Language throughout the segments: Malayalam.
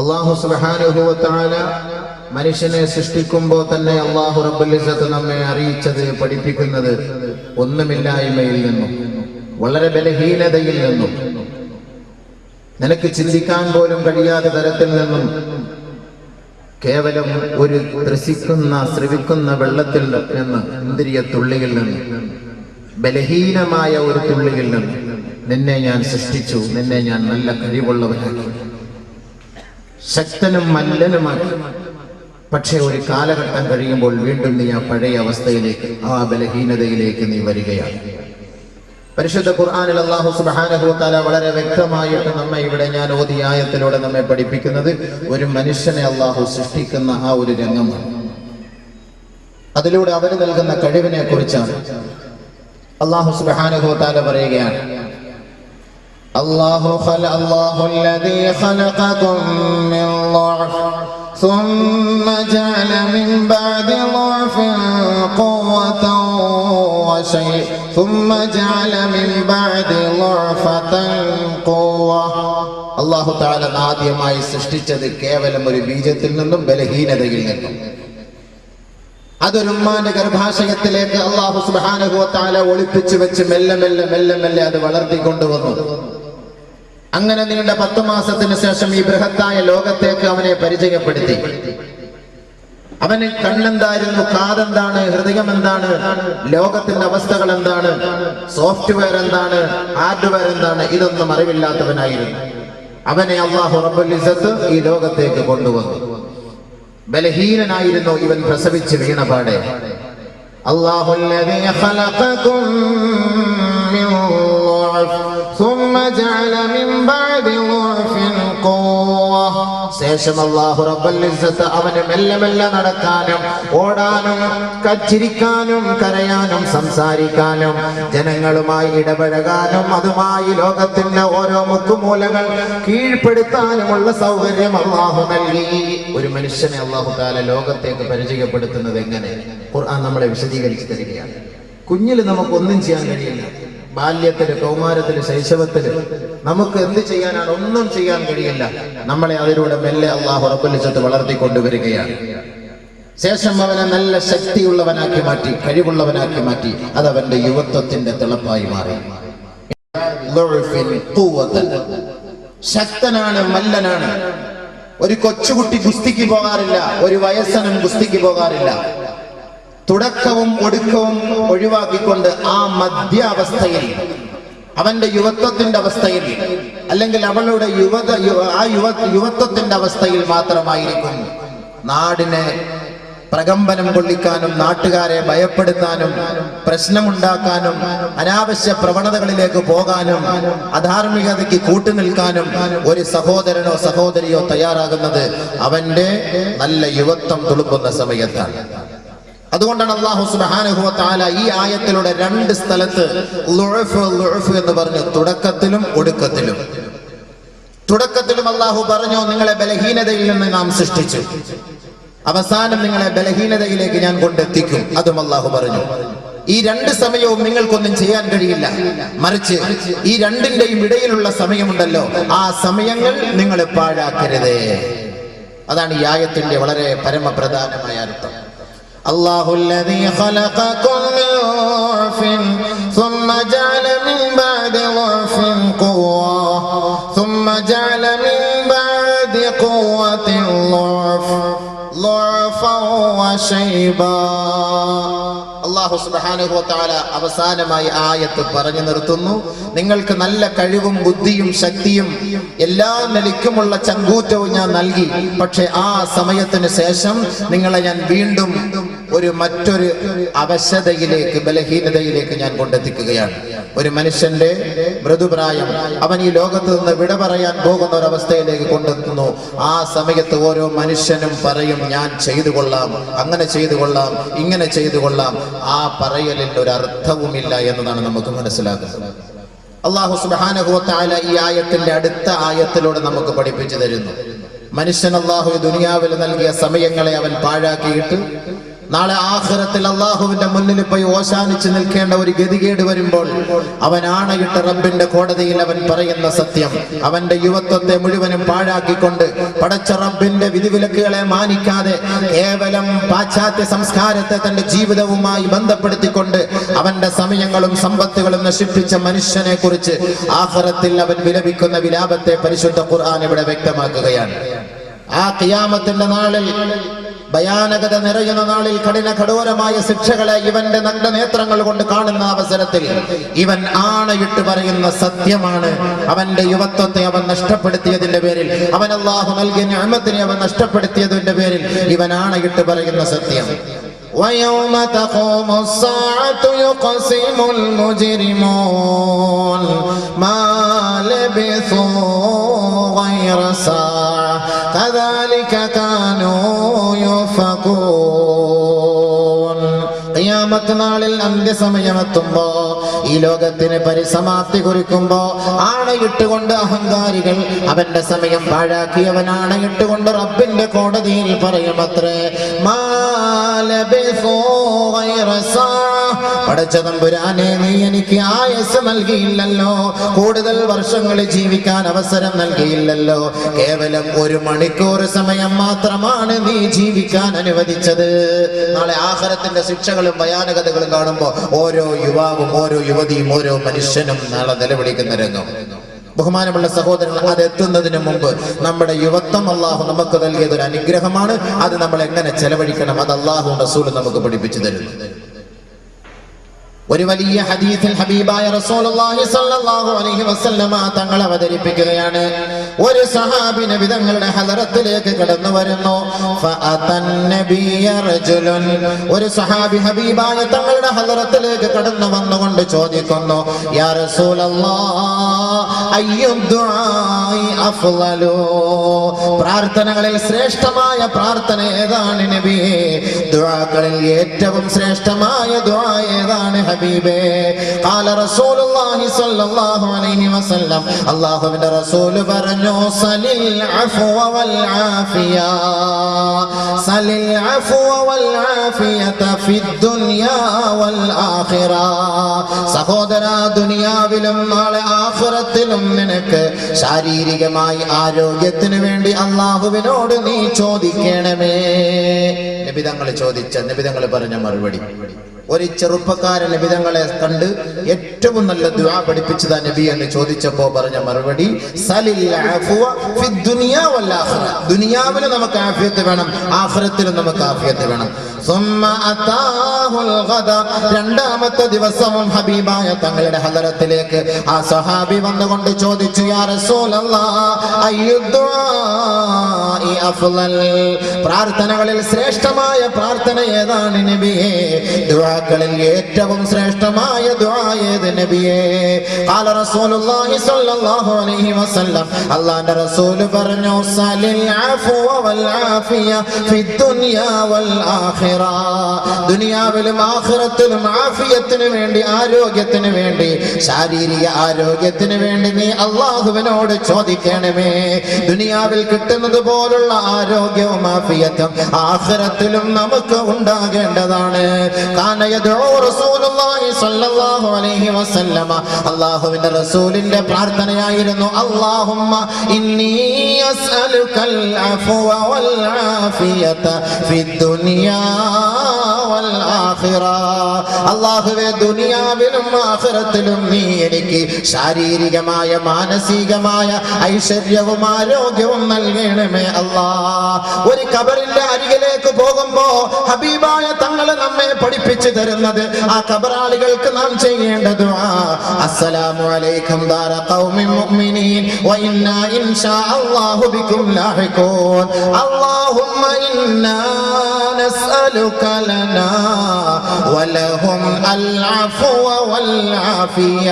അല്ലാഹു സുബ്ഹാനഹു വ തആല മനുഷ്യനെ സൃഷ്ടിക്കുമ്പോൾ തന്നെ അല്ലാഹു റബ്ബുൽ ഇസ്സത്ത് നമ്മെ അറിയിച്ചത്, പഠിപ്പിക്കുന്നത് ഒന്നുമില്ലായ്മയിൽ നിന്നും, വളരെ ബലഹീനതയിൽ നിന്നും, നിനക്ക് ചിന്തിക്കാൻ പോലും കഴിയാത്ത തരത്തിൽ നിന്നും, കേവലം ഒരു ശ്രവിക്കുന്ന വെള്ളത്തിൽ നിന്ന്, ഇന്ദ്രിയ തുള്ളിയിൽ നിന്ന്, ബലഹീനമായ ഒരു തുള്ളിയിൽ നിന്ന് നിന്നെ ഞാൻ സൃഷ്ടിച്ചു, നിന്നെ ഞാൻ നല്ല കഴിവുള്ളവനാക്കി, ശക്തനും മല്ലനുമാക്കി. പക്ഷെ ഒരു കാലഘട്ടം കഴിയുമ്പോൾ വീണ്ടും നീ ആ പഴയ അവസ്ഥയിലേക്ക്, ആ ബലഹീനതയിലേക്ക് നീ വരികയാണ്. പരിശുദ്ധ ഖുർആനിൽ അല്ലാഹു സുബ്ഹാനഹു വ തആല വളരെ വ്യക്തമായിട്ട് നമ്മെ ഇവിടെ ഞാൻ ഓതിയ ആയത്തിലൂടെ നമ്മെ പഠിപ്പിക്കുന്നത് ഒരു മനുഷ്യനെ അല്ലാഹു സൃഷ്ടിക്കുന്ന ആ ഒരു രംഗമാണ്. അതിലൂടെ അവന് നൽകുന്ന കഴിവിനെ കുറിച്ചാണ്. അല്ലാഹു സുബ്ഹാനഹു വ തആല പറയുകയാണ്, അല്ലാഹുല്ലദീ ഖലഖകും മിൻ ളഅഫ് ثم جعل من بعد ضعف قوة وشيء ثم جعل من بعد ضعفة قوة. അല്ലാഹു തആല ആദ്യമായി സൃഷ്ടിച്ചത് കേവലം ഒരു ബീജത്തിൽ നിന്നും, ബലഹീനതയിൽ നിന്നും. അതൊരു ഉമ്മാന്റെ ഗർഭാശയത്തിലേക്ക് അല്ലാഹു സുബ്ഹാനഹു വ തആല ഒളിപ്പിച്ചു വെച്ച് മെല്ലെ മെല്ലെ അത് വളർത്തിക്കൊണ്ടുവന്നു. അങ്ങനെ നീണ്ട 10 മാസത്തിന് ശേഷം ഈ ബൃഹത്തായ ലോകത്തേക്ക് അവനെ പരിചയപ്പെടുത്തി. അവന് കണ്ണെന്തായിരുന്നു, കാതെന്താണ്, ഹൃദയം എന്താണ്, ലോകത്തിന്റെ അവസ്ഥകൾ എന്താണ്, സോഫ്റ്റ്വെയർ എന്താണ്, ഹാർഡ്വെയർ എന്താണ്, ഇതൊന്നും അറിവില്ലാത്തവനായിരുന്നു. അവനെ അല്ലാഹു റബ്ബുൽ ഇസ്സത്ത് ഈ ലോകത്തേക്ക് കൊണ്ടുവന്നു. ബലഹീനനായിരുന്നു ഇവൻ പ്രസവിച്ച് വീണപാടെ. അല്ലാഹുല്ലദീ ഖലഖകും മിൻ ളഅഫ് ثم جعل من بعد ضعف قوة. ശേഷം അല്ലാഹു റബ്ബുൽ ഇസ്സത്ത് അവനെ മെല്ലെ നടക്കാനും, ഓടാനും, ചിരിക്കാനും, കരയാനും, സംസാരിക്കാനും, ജനങ്ങളുമായി ഇടപഴകാനും, അതുമായി ലോകത്തിന്റെ ഓരോ മുക്കുമൂലകൾ കീഴ്പ്പെടുത്താനുമുള്ള സൗകര്യം അല്ലാഹു നൽകി. ഒരു മനുഷ്യനെ അല്ലാഹു തആല ലോകത്തേക്ക് പരിചയപ്പെടുത്തുന്നത് എങ്ങനെ? ഖുർആൻ നമ്മളെ വിശദീകരിച്ചു തരികയാണ്. കുഞ്ഞിൽ നമുക്കൊന്നും ചെയ്യാൻ കഴിയില്ല. ബാല്യത്തില്, കൗമാരത്തില്, ശൈശവത്തില് നമുക്ക് എന്ത് ചെയ്യാനാണ്? ഒന്നും ചെയ്യാൻ കഴിയില്ല. നമ്മളെ അതിലൂടെ മെല്ലെ അല്ലാഹു റബ്ബുൽ ഇസ്സത്ത് വളർത്തിക്കൊണ്ടുവരികയാണ്. ശേഷം അവനെ നല്ല ശക്തിയുള്ളവനാക്കി മാറ്റി, കഴിവുള്ളവനാക്കി മാറ്റി. അത് അവന്റെ യുവത്വത്തിന്റെ തിളപ്പായി മാറി. ശക്തനാണ്, മല്ലനാണ്. ഒരു കൊച്ചുകുട്ടി ഗുസ്തിക്ക് പോകാറില്ല, ഒരു വയസ്സനും ഗുസ്തിക്ക് പോകാറില്ല. തുടക്കവും ഒടുക്കവും ഒഴിവാക്കിക്കൊണ്ട് ആ മധ്യാവസ്ഥയിൽ, അവന്റെ യുവത്വത്തിന്റെ അവസ്ഥയിൽ, അല്ലെങ്കിൽ അവളുടെ യുവത്വത്തിന്റെ അവസ്ഥയിൽ മാത്രമായിരിക്കും നാടിനെ പ്രകമ്പനം കൊള്ളിക്കാനും, നാട്ടുകാരെ ഭയപ്പെടുത്താനും, പ്രശ്നമുണ്ടാക്കാനും, അനാവശ്യ പ്രവണതകളിലേക്ക് പോകാനും, അധാർമികതയ്ക്ക് കൂട്ടുനിൽക്കാനും ഒരു സഹോദരനോ സഹോദരിയോ തയ്യാറാകുന്നത് അവന്റെ നല്ല യുവത്വം തുളുമ്പുന്ന സമയത്താണ്. അതുകൊണ്ടാണ് അല്ലാഹു സുബ്ഹാനഹു വ തആല ഈ ആയത്തിലൂടെ 2 സ്ഥലത്ത് ളുഅഫ് എന്ന് പറഞ്ഞു, തുടക്കത്തിലും ഒടുക്കത്തിലും. തുടക്കത്തിലും അല്ലാഹു പറഞ്ഞു, നിങ്ങളെ ബലഹീനതയിൽ നിന്ന് നാം സൃഷ്ടിച്ചു, അവസാനം നിങ്ങളെ ബലഹീനതയിലേക്ക് ഞാൻ കൊണ്ടെത്തിക്കും. അതും അല്ലാഹു പറഞ്ഞു. ഈ 2 സമയവും നിങ്ങൾക്കൊന്നും ചെയ്യാൻ കഴിയില്ല. മറിച്ച് ഈ രണ്ടിന്റെയും ഇടയിലുള്ള സമയമുണ്ടല്ലോ, ആ സമയങ്ങൾ നിങ്ങൾ പാഴാക്കരുതേ. അതാണ് ഈ ആയത്തിന്റെ വളരെ പരമപ്രധാനമായ അർത്ഥം. അല്ലാഹുല്ലദീ ഖലഖകും മിൻ ളഅഫിൻ ثم جعل من بعد ضعف قوة ثم جعل من بعد قوة ضعفا وشيبا. അല്ലാഹു സുബ്ഹാനഹു വ തആല അവസാനമായി ആയത്ത് പറഞ്ഞു നിർത്തുന്നു, നിങ്ങൾക്ക് നല്ല കഴിവും ബുദ്ധിയും ശക്തിയും എല്ലാ നിലയ്ക്കുമുള്ള ചങ്കൂറ്റവും ഞാൻ നൽകി. പക്ഷെ ആ സമയത്തിന് ശേഷം നിങ്ങളെ ഞാൻ വീണ്ടും മറ്റൊരു അവശതയിലേക്ക്, ബലഹീനതയിലേക്ക് ഞാൻ കൊണ്ടെത്തിക്കുകയാണ്. ഒരു മനുഷ്യന്റെ മൃദുപ്രായം അവൻ ഈ ലോകത്ത് നിന്ന് വിട പറയാൻ പോകുന്ന ഒരവസ്ഥയിലേക്ക് കൊണ്ടെത്തുന്നു. ആ സമയത്ത് ഓരോ മനുഷ്യനും പറയും, ഞാൻ ചെയ്തു കൊള്ളാം, അങ്ങനെ ചെയ്തു കൊള്ളാം, ഇങ്ങനെ ചെയ്തു കൊള്ളാം. ആ പറയലിൽ ഒരു അർത്ഥവുമില്ല എന്നതാണ് നമുക്ക് മനസ്സിലാക്കുന്നത്. അല്ലാഹു സുബ്ഹാനഹു വ തആല ഈ ആയത്തിന്റെ അടുത്ത ആയത്തിലൂടെ നമുക്ക് പഠിപ്പിച്ചു തരുന്നു, മനുഷ്യൻ അല്ലാഹു ദുനിയാവിൽ നൽകിയ സമയങ്ങളെ അവൻ പാഴാക്കിയിട്ട് നാളെ ആഖിറത്തിൽ അള്ളാഹുവിന്റെ മുന്നിൽ പോയി ഓശാനിച്ച് നിൽക്കേണ്ട ഒരു ഗതികേട് വരുമ്പോൾ അവൻ ആണയിട്ട് റബ്ബിന്റെ കോടതിയിൽ അവൻ പറയുന്ന സത്യം, അവന്റെ യുവത്വത്തെ മുഴുവനും പാഴാക്കിക്കൊണ്ട് പടച്ച റബ്ബിന്റെ വിധിവിലക്കുകളെ മാനിക്കാതെ കേവലം പാശ്ചാത്യ സംസ്കാരത്തെ തന്റെ ജീവിതവുമായി ബന്ധപ്പെടുത്തിക്കൊണ്ട് അവന്റെ സമയങ്ങളും സമ്പത്തുകളും നശിപ്പിച്ച മനുഷ്യനെ കുറിച്ച് ആഖിറത്തിൽ അവൻ വിലപിക്കുന്ന വിലാപത്തെ പരിശുദ്ധ ഖുർആൻ ഇവിടെ വ്യക്തമാക്കുകയാണ്. ആ ഖിയാമത്തിന്റെ നാളിൽ, ഭയാനകത നിറയുന്ന നാളിൽ, കഠോരമായ ശിക്ഷകളെ ഇവന്റെ നഗ്ന നേത്രങ്ങൾ കൊണ്ട് കാണുന്ന അവസരത്തിൽ ഇവൻ ആണയിട്ട് പറയുന്ന സത്യമാണ്, അവന്റെ യുവത്വത്തെ അവൻ നഷ്ടപ്പെടുത്തിയതിന്റെ പേരിൽ, അവൻ അല്ലാഹു നൽകിയ നിഅമത്തിനെ അവൻ നഷ്ടപ്പെടുത്തിയതിന്റെ പേരിൽ ഇവൻ ആണയിട്ട് പറയുന്ന സത്യം. وَيَوْمَ تَقُومُ السَّاعَةُ يُقْسِمُ الْمُجْرِمُونَ مَا لَبِثُوا غَيْرَ سَاعَةٍ كَذَلِكَ كَانُوا يُؤْفَكُونَ. ഖിയാമത്ത് നാളിൽ അന്ത്യസമയമെത്തുമ്പോ, ഈ ലോകത്തിന് പരിസമാപ്തി കുറിക്കുമ്പോ, ആണയിട്ടുകൊണ്ട് അഹങ്കാരികൾ അവന്റെ സമയം പാഴാക്കിയവൻ ആണയിട്ടുകൊണ്ട് റബ്ബിന്റെ കോടതിയിൽ പറയുമത്രേ, പടച്ചതമ്പുരാനെ, നീ എനിക്ക് ആയുസ് നൽകിയില്ലല്ലോ, കൂടുതൽ വർഷങ്ങൾ ജീവിക്കാൻ അവസരം നൽകിയില്ലല്ലോ, കേവലം 1 മണിക്കൂർ സമയം മാത്രമാണ് നീ ജീവിക്കാൻ അനുവദിച്ചത്. നാളെ ആഖിറത്തിന്റെ ശിക്ഷകളും ഭയാനകതകളും കാണുമ്പോൾ ഓരോ യുവാവും ഓരോ യുവതിയും ഓരോ മനുഷ്യനും നാളെ നിലവിളിക്കുന്ന രംഗം. ബഹുമാനമുള്ള സഹോദരങ്ങൾ, അത് എത്തുന്നതിന് മുമ്പ് നമ്മുടെ യുവത്വം അല്ലാഹു നമുക്ക് നൽകിയത് ഒരു അനുഗ്രഹമാണ്. അത് നമ്മൾ എങ്ങനെ ചെലവഴിക്കണം, അത് അല്ലാഹു റസൂൽ നമുക്ക് പഠിപ്പിച്ചു തരുന്നു. ഒരു വലിയ ഹദീസിൽ ഹബീബായ റസൂലുള്ളാഹി സ്വല്ലല്ലാഹു അലൈഹി വസല്ലമ തങ്ങൾ അവതരിപ്പിക്കുകയാണ്. ഒരു സഹാബി നബി തങ്ങളുടെ ഹദറത്തിലേക്ക് കടന്നു വരുന്നു. ഫഅതൻ നബിയ റജുലുൻ, ഒരു സഹാബി ഹബീബായ തങ്ങളുടെ ഹദറത്തിലേക്ക് കടന്നു വന്നുകൊണ്ട് ചോദിക്കുന്നു, യാ റസൂലല്ലാഹ്, അയ്യു ദുആഇ അഫ്ളലു, പ്രാർത്ഥനകളിൽ ശ്രേഷ്ഠമായ പ്രാർത്ഥന ഏതാണ് നബിയേ? ദുആകളിൽ ഏറ്റവും ശ്രേഷ്ഠമായ ദുആ ഏതാണ് ഹബീബേ? ഖാല റസൂലുള്ളാഹി സ്വല്ലല്ലാഹു അലൈഹി വസല്ലം, അല്ലാഹുവിന്റെ റസൂൽ പറഞ്ഞു, സലിൽ അഫ്വ വൽ ആഫിയ, സലിൽ അഫ്വ വൽ ആഫിയത ഫിദ് ദുനിയാ വൽ ആഖിറ. സഹോദരാ, ദുനിയാവിലും നാളെ ആഖിറത്തിലും നിനക്ക് ശാരീരികമായി ആരോഗ്യത്തിന് വേണ്ടി അല്ലാഹുവിനോട് നീ ചോദിക്കണമേ. നബി തങ്ങൾ ചോദിച്ച, നബി തങ്ങൾ പറഞ്ഞ മറുപടി, ഒരു ചെറുപ്പക്കാരൻ നബി തങ്ങളെ കണ്ട് ഏറ്റവും നല്ല ദുആ പഠിപ്പിച്ചതാ നബി എന്ന് ചോദിച്ചപ്പോ പറഞ്ഞ മറുപടി, സലിൽ അഫ്വ ഫിദ് ദുനിയാ വൽ ആഖിറ, ദുനിയാവിലും നമുക്ക് ആഫിയത്ത് വേണം, ആഖിറത്തിലും നമുക്ക് ആഫിയത്ത് വേണം. സുമ്മ അതാഹുൽ ഗദ, രണ്ടാമത്തെ ദിവസവും ഹബീബായ തങ്ങളുടെ ഹദറത്തിലേക്ക് ആ സഹാബി വന്നുകൊണ്ട് ചോദിച്ചു, യാ റസൂലല്ലാഹ്, അയ്യു ദുആഇ അഫ്ളൽ, പ്രാർത്ഥനകളിൽ ശ്രേഷ്ഠമായ പ്രാർത്ഥന ഏതാണ് നബിയേ? ദുആകളിൽ ഏറ്റവും ശ്രേഷ്ഠമായ ദുആ ഏത് നബിയേ? ഖാല റസൂലുള്ളാഹി സ്വല്ലല്ലാഹു അലൈഹി വസല്ലം, അല്ലാഹുവിന്റെ റസൂൽ പറഞ്ഞു, സലിൽ അഫ്വ വൽ ആഫിയ ഫിദ് ദുനിയാ വൽ ആഖിറ, ദുനിയാവിലും ആഖിറത്തിലും ആഫിയത്തിന് വേണ്ടി, ആരോഗ്യത്തിന് വേണ്ടി, ശാരീരിക ആരോഗ്യത്തിന് വേണ്ടി നീ അല്ലാഹുവിനോട് ചോദിക്കണമേ. ദുനിയാവിൽ കിട്ടുന്നത് പോലുള്ള ആരോഗ്യവും ആഫിയത്തും ആഖിറത്തിലും നമുക്ക് ഉണ്ടാകേണ്ടതാണ്. കാന യദഉ റസൂലുള്ളാഹി സ്വല്ലല്ലാഹു അലൈഹി വസല്ലമ, അല്ലാഹുവിന്റെ റസൂലിന്റെ പ്രാർത്ഥനയായിരുന്നു, അല്ലാഹുമ്മ ഇന്നി അസ്അലുകൽ അഫ്വ വൽ ആഫിയത ഫിദ് ദുനിയാ വൽ ആഖിറ, അല്ലാഹുവേ, ദുനിയാവിലും ആഖിറത്തിലും നീ എനിക്ക് ശാരീരികമായ മാനസികമായ ഐശ്വര്യവും ആരോഗ്യവും നൽകണമേ അല്ലാഹ്. ഒരു ഖബറിന്റെ അരികിലേക്ക് പോകുമ്പോ ഹബീബായ തങ്ങൾ നമ്മെ പഠിപ്പിച്ചു തരുന്നത്, ആ ഖബറാളികൾക്ക് നാം ചെയ്യേണ്ട ദുആ, അസ്സലാമു അലൈക്കും ദാര ഖൗമിൻ മുഅ്മിനീൻ വ ഇന്നാ ഇൻഷാ അല്ലാഹു ബികും ലാഹിഖൂൻ, അല്ലാഹുമ്മ ഇന്നാ നസ്അലുക ലനാ വലഹും അൽ അഫ്വ വൽ ആഫിയ.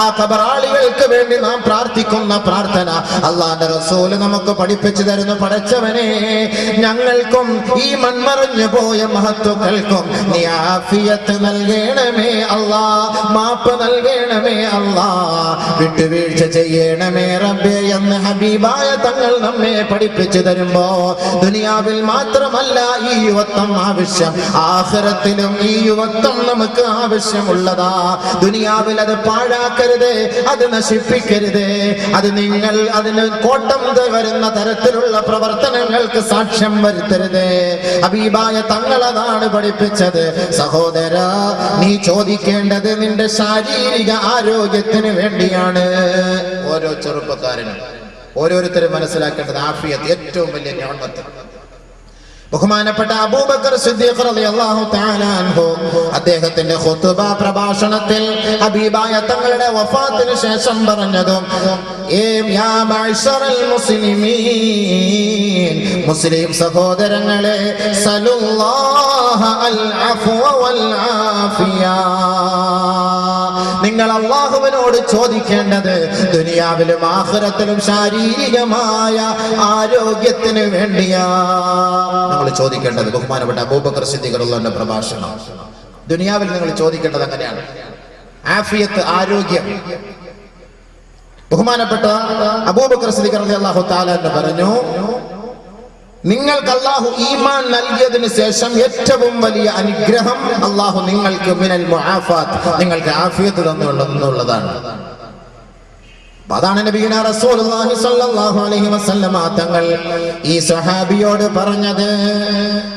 ആ ഖബറാളികൾക്ക് വേണ്ടി നാം പ്രാർത്ഥിക്കുന്ന പ്രാർത്ഥന അല്ലാഹുവിന്റെ റസൂൽ നമുക്ക് പഠിപ്പിച്ചു തരുന്നു. പടച്ചവനെ, ഞങ്ങൾക്കും ഈ മൺമറഞ്ഞു പോയ മഹത്തുക്കൾക്കും നീ ആഫിയത്ത് നൽകണമേ അല്ലാഹ്, മാപ്പ് നൽകണമേ അല്ലാഹ്, വിട്ടുവീഴ്ച ചെയ്യണമേ റബ്ബേ എന്ന് ഹബീബായ തങ്ങൾ നമ്മെ പഠിപ്പിച്ചു തരുമ്പോ, ദുനിയാവിൽ മാത്രമല്ല മാത്രമല്ല ഈ യുവത്വം ആവശ്യം, ആഖിറത്തിലും ഈ യുവത്വം നമുക്ക് ആവശ്യമുള്ളതാ. ദുനിയാവിൽ അത് പാഴാക്കരുത്, അത് നശിപ്പിക്കരുത്. അത് നിങ്ങൾ അതിന് കോട്ടം വരുന്ന തരത്തിലുള്ള പ്രവർത്തനങ്ങൾക്ക് സാക്ഷ്യം വരുത്തരുത്. ഹബീബായ തങ്ങളതാണ് പഠിപ്പിച്ചത്. സഹോദര, നീ ചോദിക്കേണ്ടത് നിന്റെ ശാരീരിക ആരോഗ്യത്തിന് വേണ്ടിയാണ്. ഓരോ ചെറുപ്പക്കാരനും ഓരോരുത്തരും മനസ്സിലാക്കേണ്ടത് ആഫിയത്ത് ഏറ്റവും വലിയ നിഅമത്ത്. ബഹുമാനപ്പെട്ട അബൂബക്കർ സിദ്ദീഖ് റളിയല്ലാഹു തആല അൻഹു അദ്ദേഹത്തിന്റെ ഖുതുബ പ്രഭാഷണത്തിൽ ഹബീബായ തങ്ങളുടെ വഫാത്തിന് ശേഷം പറഞ്ഞതും യാ മഅ്ശറൽ മുസ്ലിമീൻ, മുസ്ലിം സഹോദരങ്ങളെ, സലുല്ലാഹ അൽ അഫ്വ വൽ ആഫിയ, നിങ്ങൾ അല്ലാഹുവിനോട് ചോദിക്കേണ്ടത് ദുനിയാവിലും ആഖിറത്തിലും ശാരീരികമായ ആരോഗ്യത്തിന് വേണ്ടിയാ നിങ്ങൾ ചോദിക്കേണ്ടത്. ബഹുമാനപ്പെട്ട അബൂബക്കർ സിദ്ദീഖ് റളിയല്ലാഹു അൻഹു പ്രഭാഷണം. ദുനിയാവിൽ നിങ്ങൾ ചോദിക്കേണ്ടത് അങ്ങനെയാണ്, ആഫിയത്ത്, ആരോഗ്യം. ബഹുമാനപ്പെട്ട അബൂബക്കർ സിദ്ദീഖ് റളിയല്ലാഹു തആല അൻഹു പറഞ്ഞു, നിങ്ങൾക്ക് അല്ലാഹു ഈമാൻ നൽകിയതിന് ശേഷം ഏറ്റവും വലിയ അനുഗ്രഹം അല്ലാഹു നിങ്ങൾക്ക് മിനൽ മുആഫാത്ത്, നിങ്ങൾക്ക് ആഫിയത്ത് തന്നുള്ളതാണ്. അതാണ് നബിയുനാ റസൂലുള്ളാഹി സ്വല്ലല്ലാഹു അലൈഹി വസല്ലമ തങ്ങൾ ഈ സ്വഹാബിയോട് പറഞ്ഞത്.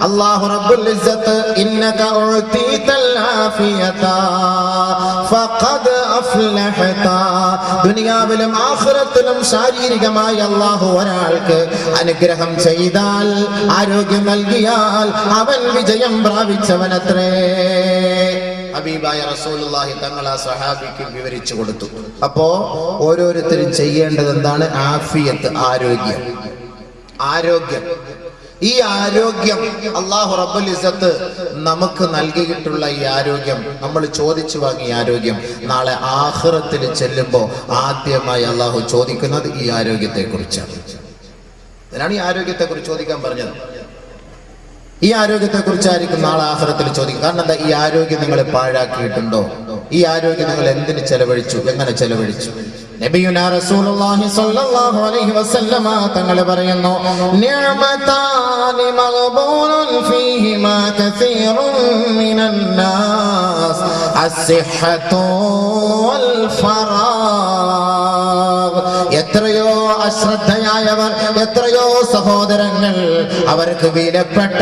അല്ലാഹു റബ്ബുൽ ഇസ്സത്ത് ഇന്നക ഉതീതൽ ആഫിയത ഫഖദ് അഫ്ലഹത, ദുനിയാവിലും ആഖിറത്തിലും ശാരീരികമായി അല്ലാഹു ഒരാൾക്ക് അനുഗ്രഹം ചെയ്താൽ, ആരോഗ്യം നൽകിയാൽ അവൻ വിജയം പ്രാപിച്ചവനത്രേ. ഹബീബായ റസൂലുള്ളാഹി തങ്ങൾ ആ സ്വഹാബിക്ക് വിവരിച്ചു കൊടുത്തു. അപ്പോ ഓരോരുത്തരും ചെയ്യേണ്ടത് എന്താണ്? ആഫിയത്ത്, ആരോഗ്യം. ആരോഗ്യം, ഈ ആരോഗ്യം അല്ലാഹു റബ്ബുൽ ഇസ്സത്ത് നമുക്ക് നൽകിയിട്ടുള്ള ഈ ആരോഗ്യം, നമ്മൾ ചോദിച്ചു വാങ്ങിയ ആരോഗ്യം, നാളെ ആഖിറത്തിൽ ചെല്ലുമ്പോൾ ആദ്യമായി അല്ലാഹു ചോദിക്കുന്നത് ഈ ആരോഗ്യത്തെ കുറിച്ചാണ്. അതിനാണ് ഈ ആരോഗ്യത്തെ കുറിച്ച് ചോദിക്കാൻ പറഞ്ഞത്. ഈ ആരോഗ്യത്തെ കുറിച്ചായിരിക്കും നാളെ ആഖിറത്തിൽ ചോദിക്കുക. കാരണം എന്താ? ഈ ആരോഗ്യം നിങ്ങൾ പാഴാക്കിയിട്ടുണ്ടോ? ഈ ആരോഗ്യം നിങ്ങൾ എന്തിന് ചെലവഴിച്ചു? എങ്ങനെ ചെലവഴിച്ചു? നബിയുനാ റസൂലുള്ളാഹി സ്വല്ലല്ലാഹു അലൈഹി വസല്ലമ തങ്ങൾ പറയുന്നു, നിഅമതാനി മഗ്ബൂനുൻ ഫീഹിമാ കസീറുൻ മിനൻ നാസ് അസ്സിഹ്ഹതു വൽ ഫറാഗ്. എത്രയോ അശ്രദ്ധയായവർ, എത്രയോ സഹോദരങ്ങൾ അവർക്ക് വിലപ്പെട്ട,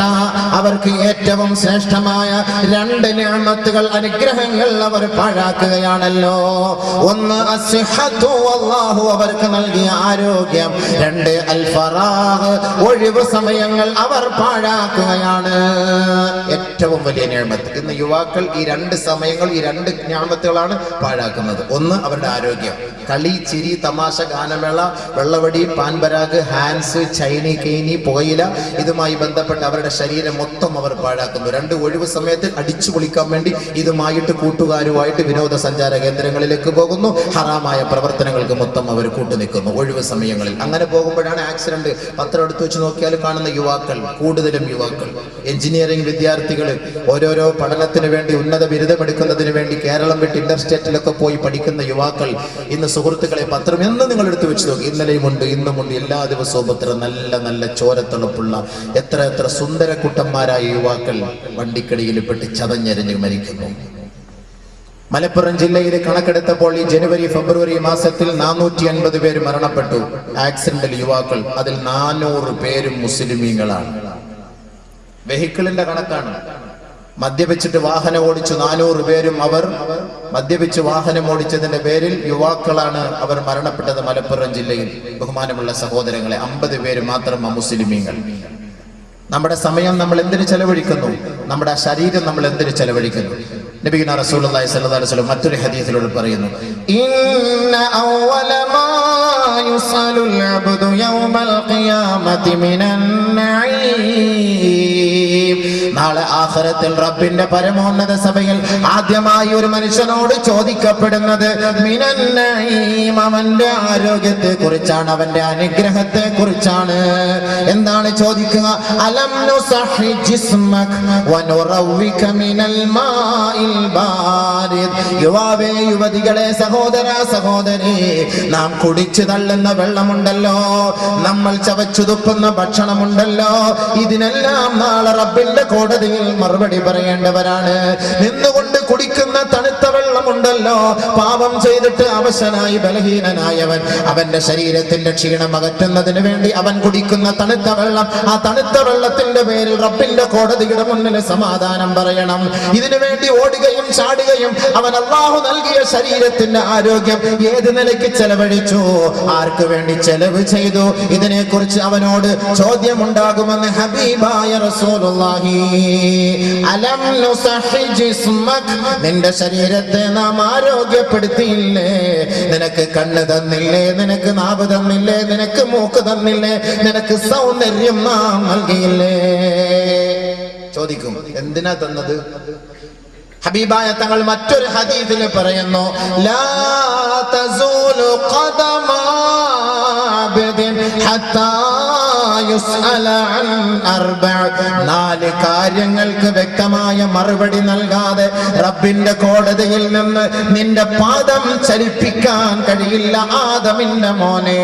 അവർക്ക് ഏറ്റവും ശ്രേഷ്ഠമായ രണ്ട് നിഅമത്തുകൾ, അനുഗ്രഹങ്ങൾ അവർ പാഴാക്കുകയാണല്ലോ. ഒന്ന് അസ്സിഹ്ഹത്തു, അല്ലാഹു അവർക്ക് നൽകിയ ആരോഗ്യം. രണ്ട് അൽ ഫറാഗ്, ഒഴിവ് സമയങ്ങൾ അവർ പാഴാക്കുകയാണ്. ഏറ്റവും വലിയ നിഅമത്ത്. ഇന്ന് യുവാക്കൾ ഈ രണ്ട് സമയങ്ങൾ, ഈ രണ്ട് നിഅമത്തുകളാണ് പാഴാക്കുന്നത്. ഒന്ന് അവരുടെ ആരോഗ്യം. കളി, ചിരി, തമാശ, ഗാനമേള, വെള്ളവടി, പാൻപരാഗ്, ഹാൻസ്, ചൈനി, കെയ്നി, പുകയില, ഇതുമായി ബന്ധപ്പെട്ട് അവരുടെ ശരീരം മൊത്തം അവർ പാഴാക്കുന്നു. രണ്ട് ഒഴിവ് സമയത്ത് അടിച്ചു പൊളിക്കാൻ വേണ്ടി ഇതുമായിട്ട് കൂട്ടുകാരുമായിട്ട് വിനോദസഞ്ചാര കേന്ദ്രങ്ങളിലേക്ക് പോകുന്നു. ഹറാമായ പ്രവർത്തനങ്ങൾക്ക് മൊത്തം അവർ കൂട്ടുനിൽക്കുന്നു ഒഴിവ് സമയങ്ങളിൽ. അങ്ങനെ പോകുമ്പോഴാണ് ആക്സിഡന്റ്. പത്രം എടുത്തു വെച്ച് നോക്കിയാൽ കാണുന്ന യുവാക്കൾ, കൂടുതലും യുവാക്കൾ, എഞ്ചിനീയറിംഗ് വിദ്യാർത്ഥികൾ, ഓരോരോ പഠനത്തിന് വേണ്ടി, ഉന്നത ബിരുദമെടുക്കുന്നതിന് വേണ്ടി കേരളം വിട്ട് ഇന്റർസ്റ്റേറ്റിലൊക്കെ പോയി പഠിക്കുന്ന യുവാക്കൾ. ഇന്ന് സുഹൃത്തുക്കളെ, പത്രം എന്ന് നിങ്ങൾ എടുത്തു വെച്ച് നോക്കി, ഇന്നലെയുമുണ്ട്, ഇന്നുമുണ്ട്, എല്ലാ ദിവസവും എത്ര നല്ല നല്ല ചോരത്തിളപ്പുള്ള എത്ര എത്ര സുന്ദര കുട്ടന്മാരായ യുവാക്കൾ വണ്ടിക്കടിയിൽ പെട്ട് ചതഞ്ഞെരിഞ്ഞ് മരിക്കുന്നു. മലപ്പുറം ജില്ലയിൽ കണക്കെടുത്തപ്പോൾ ഈ ജനുവരി ഫെബ്രുവരി മാസത്തിൽ 450 പേര് മരണപ്പെട്ടു ആക്സിഡന്റിൽ യുവാക്കൾ. അതിൽ 400 പേരും മുസ്ലിമീങ്ങളാണ്. വെഹിക്കിളിന്റെ കണക്കാണ്. മദ്യപിച്ചിട്ട് വാഹനം ഓടിച്ചു 400 പേരും അവർ മദ്യപിച്ച് വാഹനം ഓടിച്ചതിന്റെ പേരിൽ യുവാക്കളാണ് അവർ മരണപ്പെട്ടത് മലപ്പുറം ജില്ലയിൽ. ബഹുമാനമുള്ള സഹോദരങ്ങളെ, 50 പേര് മാത്രം മുസ്ലിമീങ്ങൾ. നമ്മുടെ സമയം നമ്മൾ എന്തിനു ചെലവഴിക്കുന്നു? നമ്മുടെ ശരീരം നമ്മൾ എന്തിനു ചെലവഴിക്കുന്നു? നബിയുനാ റസൂലുള്ളാഹി സ്വല്ലല്ലാഹു അലൈഹി വസല്ലം മറ്റൊരു ഹദീസിലൂടെ പറയുന്നു, ഇന്ന അവ്വല മാ യുസലുൽ അബ്ദു യൗമൽ ഖിയാമത്തി മിനൻ നഈം നാളെ ആഖിറത്തിൽ റബ്ബിന്റെ പരമോന്നത സഭയിൽ ആദ്യമായി ഒരു മനുഷ്യനോട് ചോദിക്കപ്പെടുന്നത് മിനൻ നഈം, അവന്റെ ആരോഗ്യത്തെ കുറിച്ചാണ്, അവന്റെ അനുഗ്രഹത്തെ കുറിച്ചാണ്. എന്താണ് ചോദിക്കുക? അലം നുസഹി ജിസ്മക വനുറവിക മിനൽ മാഇൽ ബാരിദ്. യുവാവേ, യുവതികളെ, സഹോദര സഹോദരി, നാം കുടിച്ചു തള്ളുന്ന വെള്ളമുണ്ടല്ലോ, നമ്മൾ ചവച്ചു തുപ്പുന്ന ഭക്ഷണമുണ്ടല്ലോ, ഇതിനെല്ലാം നാളെ റബ്ബിന്റെ കോടതിയിൽ മറുപടി പറയേണ്ടവരാണ്. നിന്നുകൊണ്ട് കുടിക്കുന്ന തണുത്ത വെള്ളമുണ്ടല്ലോ, പാപം ചെയ്തിട്ട് അവശനായി ബലഹീനനായവൻ അവന്റെ ശരീരത്തിന്റെ ക്ഷീണം അകറ്റുന്നതിന് വേണ്ടി അവൻ കുടിക്കുന്ന തണുത്ത വെള്ളം, ആ തണുത്ത വെള്ളത്തിന്റെ പേരിൽ റബ്ബിന്റെ കോടതിയുടെ മുന്നിൽ സമാധാനം പറയണം. ഇതിനു വേണ്ടി ഓടുകയും ചാടുകയും അവൻ അല്ലാഹു നൽകിയ ശരീരത്തിന്റെ ആരോഗ്യം ഏത് നിലയ്ക്ക് ചെലവഴിച്ചു, ആർക്ക് വേണ്ടി ചെലവ് ചെയ്തു, ഇതിനെക്കുറിച്ച് അവനോട് ചോദ്യമുണ്ടാകുമെന്ന് ഹബീബായ റസൂലുള്ളാഹി. അലം നുസഹി ജിസ്മക, നിന്റെ ശരീരത്തെ നാം ആരോഗ്യപ്പെടുത്തിയില്ലേ? നിനക്ക് കണ്ണ് തന്നില്ലേ? നിനക്ക് നാവ് തന്നില്ലേ? നിനക്ക് മൂക്ക് തന്നില്ലേ? നിനക്ക് സൗന്ദര്യം നാം നൽകിയില്ലേ? ചോദിക്കും, എന്തിനാ തന്നത്? ഹബീബായ തങ്ങൾ മറ്റൊരു ഹദീസിൽ പറയുന്നു, ലാ തസൂലു ഖദമ അബ്ദിൻ ഹത്താ യുസ്അല അൻ അർബഅ. 4 കാര്യങ്ങൾക്ക് വ്യക്തമായ മറുപടി നൽകാതെ റബ്ബിന്റെ കോടതിയിൽ നിന്ന് നിന്റെ പാദം ചലിപ്പിക്കാൻ കഴിയില്ല. ആദമിന്റെ മോനെ,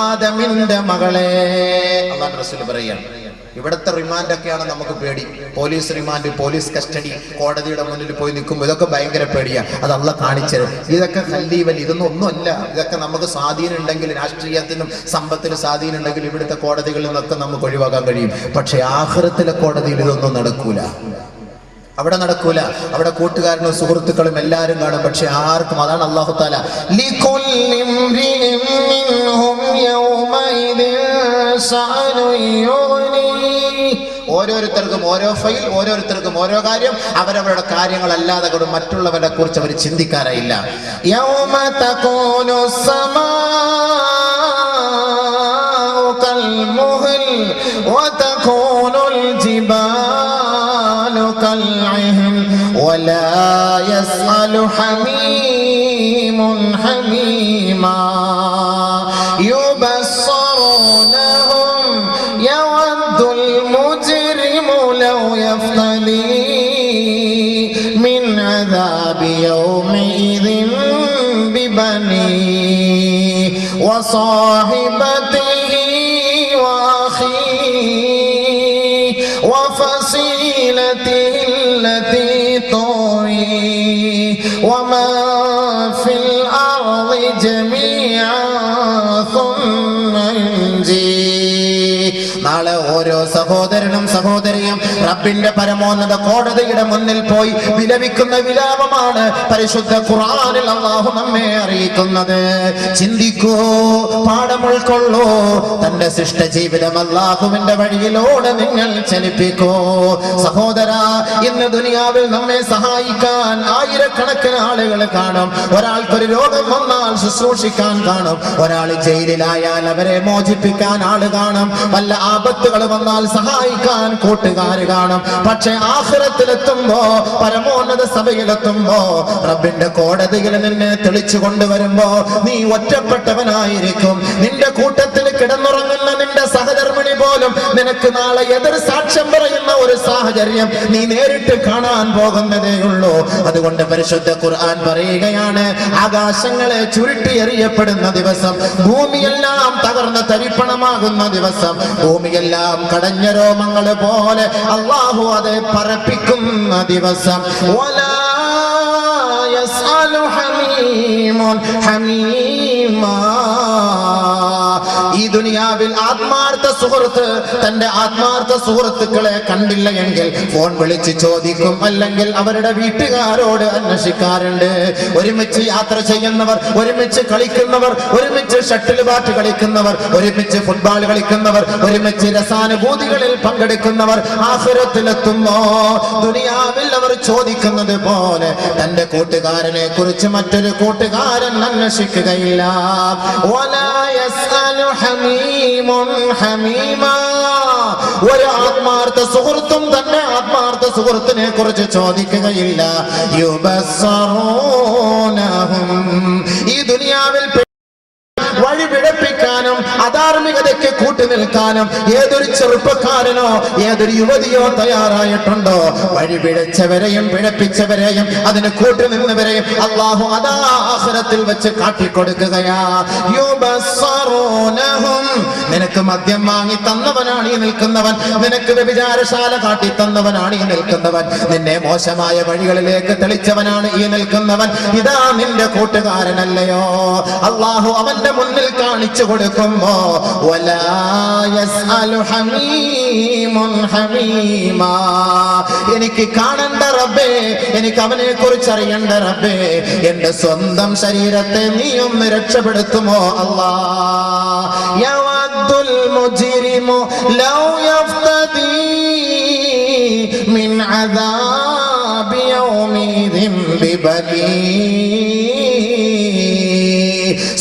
ആദമിന്റെ മകളെ. അല്ലാഹു റസൂൽ പറയാണ്, ഇവിടുത്തെ റിമാൻഡൊക്കെയാണ് നമുക്ക് പേടി. പോലീസ് റിമാൻഡ്, പോലീസ് കസ്റ്റഡി, കോടതിയുടെ മുന്നിൽ പോയി നിൽക്കുമ്പോൾ ഇതൊക്കെ ഭയങ്കര പേടിയാണ്. അത് അള്ളാഹ് കാണിച്ചത്. ഇതൊക്കെ ഖല്ലീവൽ, ഇതൊന്നും ഒന്നുമല്ല. ഇതൊക്കെ നമുക്ക് സ്വാധീനം ഉണ്ടെങ്കിൽ, രാഷ്ട്രീയത്തിനും സമ്പത്തിനും സ്വാധീനം ഉണ്ടെങ്കിൽ ഇവിടുത്തെ കോടതികളിൽ നിന്നൊക്കെ നമുക്ക് ഒഴിവാക്കാൻ കഴിയും. പക്ഷെ ആഖിറത്തിലെ കോടതിയിൽ ഇതൊന്നും നടക്കൂല. അവിടെ നടക്കൂല. അവിടെ കൂട്ടുകാരനും സുഹൃത്തുക്കളും എല്ലാവരും കാണും, പക്ഷെ ആർക്കും. അതാണ് അല്ലാഹു തആല ഓരോരുത്തർക്കും ഓരോ ഫൈൽ, ഓരോരുത്തർക്കും ഓരോ കാര്യം, അവരവരുടെ കാര്യങ്ങളല്ലാതെ കൊണ്ട് മറ്റുള്ളവരെ കുറിച്ച് അവർ ചിന്തിക്കാറില്ല. യൗമ തകൂനു സമാഉ കൽ മുഹൽ വതകൂനുൽ ജിബാലു കൽ ഇഹൻ വലാ യസ്അലു ഹമീമുൻ ഹമീമാ യുബസ്സറൂനഹും യവദ്ദുൽ മുജ്രിമു ലൗ യഫ്തദി മിൻ അദാബി യൗമിഇദിൻ ബിബനി വസാഹിബതിഹി വഅഖീഹി വഫസീലതിഹി അല്ലതി തുഈ വമാ ഫിൽ അർളി ജമീഅൻ ثم ينجي. നാളെ ഓരോ സഹോദരനും സഹോദരിയും റബ്ബിന്റെ പരമോന്നത കോടതിയുടെ മുന്നിൽ പോയി വിലപിക്കുന്ന വിലാപമാണ് പരിശുദ്ധ ഖുർആനിൽ അല്ലാഹു നമ്മെ അറിയിക്കുന്നത്. ചിന്തിക്കൂ, പാഠം ഉൾക്കൊള്ളൂ. തന്റെ ശിഷ്ട ജീവിതം അല്ലാഹുവിന്റെ വഴിയിലൂടെ നിങ്ങൾ ചലിപ്പിക്കൂ. സഹോദരാ, ഇന്ന് ദുനിയാവിൽ നമ്മെ സഹായിക്കാൻ ആയിരക്കണക്കിന് ആളുകൾ കാണും. ഒരാൾക്കൊരു രോഗം വന്നാൽ ശുശ്രൂഷിക്കാൻ കാണും. ഒരാൾ ജയിലിലായാൽ അവരെ മോചിപ്പിക്കാൻ ആള് കാണും. വല്ല ആപത്തുകൾ വന്നാൽ സഹായിക്കാൻ കൂട്ടുകാർ കാണും. പക്ഷെ ആഖിറത്തിലെത്തുമ്പോ, പരമോന്നത സഭയിലെത്തുമ്പോ, റബ്ബിന്റെ കോടതിയിൽ നിന്നെ തെളിച്ചു കൊണ്ടുവരുമ്പോ നീ ഒറ്റപ്പെട്ടവനായിരിക്കും. നിന്റെ കൂട്ടത്തിൽ കിടന്നുറങ്ങുന്ന നിന്റെ സഹധർമ്മിണി പോലും നിനക്ക് നാളെ എതിർ സാക്ഷ്യം പറയുന്ന ഒരു സാഹചര്യം നീ നേരിട്ട് കാണാൻ പോകുന്നതേയുള്ളൂ. അതുകൊണ്ട് പരിശുദ്ധ ഖുർആൻ പറയുകയാണ്, ആകാശങ്ങളെ ചുരുട്ടിയെറിയപ്പെടുന്ന ദിവസം, ഭൂമിയെല്ലാം തകർന്ന് തരിപ്പണമാകുന്ന ദിവസം, ഭൂമിയെല്ലാം കടഞ്ഞ രോമങ്ങൾ പോലെ അല്ലാഹു അത് പറപ്പിക്കുന്ന ദിവസം. വലാ യസ്അലു ഹമീമുൻ ഹമീമാ. ഈ ദുനിയാവിൽ ആത്മാർത്ഥ സുഹൃത്ത് തന്റെ ആത്മാർത്ഥ സുഹൃത്തുക്കളെ കണ്ടില്ല എങ്കിൽ ഫോൺ വിളിച്ച് ചോദിക്കും, അല്ലെങ്കിൽ അവരുടെ വീട്ടുകാരോട് അന്വേഷിക്കാറുണ്ട്. ഒരുമിച്ച് യാത്ര ചെയ്യുന്നവർ, ഒരുമിച്ച് കളിക്കുന്നവർ, ഒരുമിച്ച് ഷട്ടിൽ ബാറ്റ് കളിക്കുന്നവർ, ഒരുമിച്ച് ഫുട്ബോൾ കളിക്കുന്നവർ, ഒരുമിച്ച് രസാനുഭൂതികളിൽ പങ്കെടുക്കുന്നവർ ആഖിറത്തിലെത്തുമ്പോ ദുനിയാവിൽ അവർ ചോദിക്കുന്നത് പോലെ തന്റെ കൂട്ടുകാരനെ കുറിച്ച് മറ്റൊരു കൂട്ടുകാരൻ അന്വേഷിക്കുകയില്ല. വലാ യസ്അലു ഹമീമുൻ ഹമീമാ. ഒരു ആത്മാർത്ഥ സുഹൃത്തും തന്നെ ആത്മാർത്ഥ സുഹൃത്തിനെ കുറിച്ച് ചോദിക്കുകയില്ല. ഈ ദുനിയാവിൽ വഴി പിഴപ്പിക്കാനും അധാർമികതയ്ക്ക് കൂട്ടുനിൽക്കാനും ഏതൊരു ചെറുപ്പക്കാരനോ ഏതൊരു യുവതിയോ തയ്യാറായിട്ടുണ്ടോ, വഴി പിഴച്ചവരെയും പിഴപ്പിച്ചവരെയും അതിന് കൂട്ടുനിന്നവരെയും അല്ലാഹു അതാ ആഖിറത്തിൽ വെച്ച് കാട്ടിക്കൊടുക്കുകയാ. നിനക്ക് മദ്യം വാങ്ങി തന്നവനാണ് ഈ നിൽക്കുന്നവൻ, നിനക്ക് വ്യഭിചാരശാല കാട്ടി തന്നവനാണ് ഈ നിൽക്കുന്നവൻ, നിന്നെ മോശമായ വഴികളിലേക്ക് തെളിച്ചവനാണ് ഈ നിൽക്കുന്നവൻ. ഇതാ നിന്റെ കൂട്ടുകാരനല്ലയോ. അല്ലാഹു അവന്റെ മുന്നിൽ കാണിച്ചു കൊടുക്കുമ്പോ എനിക്ക് കാണണ്ട റബ്ബേ, എനിക്ക് അവനെ കുറിച്ച് അറിയണ്ട റബ്ബേ, എന്റെ സ്വന്തം ശരീരത്തെ നീ ഒന്ന് രക്ഷപ്പെടുത്തുമോ അല്ലാ. യവദ്ദുൽ മുജ്രിമു ലൗ യഫ്തദി മിൻ അദാബി യൗമിദിൻ ബിബനീ.